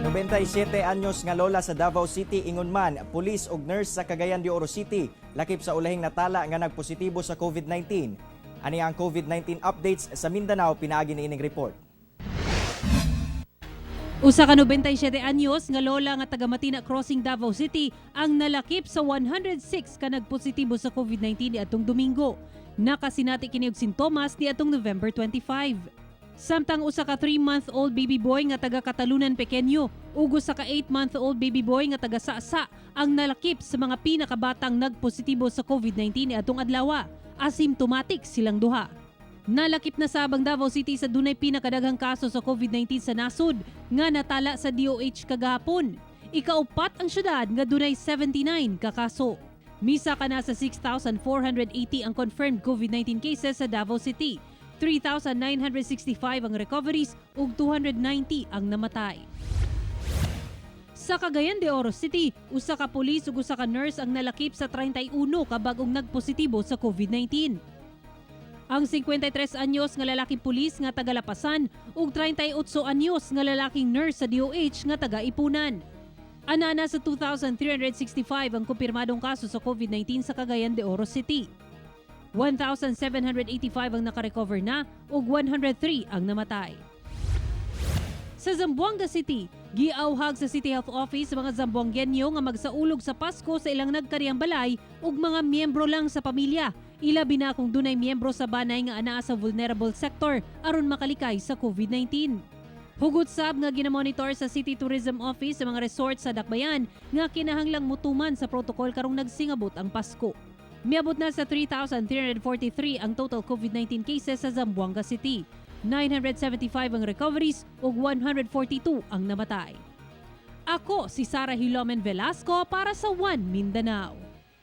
97 anyos nga lola sa Davao City ingon man, pulis ug nurse sa Cagayan de Oro City lakip sa ulahing natala nga nagpositibo sa COVID-19. Ani ang COVID-19 updates sa Mindanao pinaagi niining report. Usa ka 97 anyos nga lola nga taga Matina Crossing, Davao City ang nalakip sa 106 ka nagpositibo sa COVID-19 niadtong Domingo. Nakasinati kini og sintomas niadtong November 25. Samtang usa ka 3-month-old baby boy nga taga Katalunan Pequeño ug usa ka 8-month-old baby boy nga taga Sasa ang nalakip sa mga pinakabatang nagpositibo sa COVID-19 niadtong adlaw. Asymptomatic silang duha. Nalakip na sa Abang Davao City sa dunay pinakadaghang kaso sa COVID-19 sa nasud nga natala sa DOH kagahapon. Ikaupat ang syudad nga dunay 79 ka kaso. Misa ka na sa 6,480 ang confirmed COVID-19 cases sa Davao City. 3,965 ang recoveries ug 290 ang namatay. Sa Cagayan de Oro City, usa ka pulis ug usa ka nurse ang nalakip sa 31 ka bag-ong nagpositibo sa COVID-19. Ang 53 anyos nga lalaking pulis nga taga Lapasan ug 38 anyos nga lalaking nurse sa DOH nga taga Ipunan. Anana sa 2,365 ang kumpirmadong kaso sa COVID-19 sa Cagayan de Oro City. 1,785 ang nakarecover na ug 103 ang namatay. Sa Zamboanga City, giauhag sa City Health Office sa mga Zamboangenyo nga magsaulog sa Pasko sa ilang nagkariyang balay ug mga miyembro lang sa pamilya. Ilabi na kung dunay miyembro sa banay nga anaa sa vulnerable sector aron makalikay sa COVID-19. Hugot sab nga ginamonitor sa City Tourism Office sa mga resort sa Dakbayan nga kinahanglang mutuman sa protocol karong nagsingabot ang Pasko. Miabot na sa 3,343 ang total COVID-19 cases sa Zamboanga City. 975 ang recoveries ug 142 ang namatay. Ako si Sarah Hilomen Velasco para sa One Mindanao.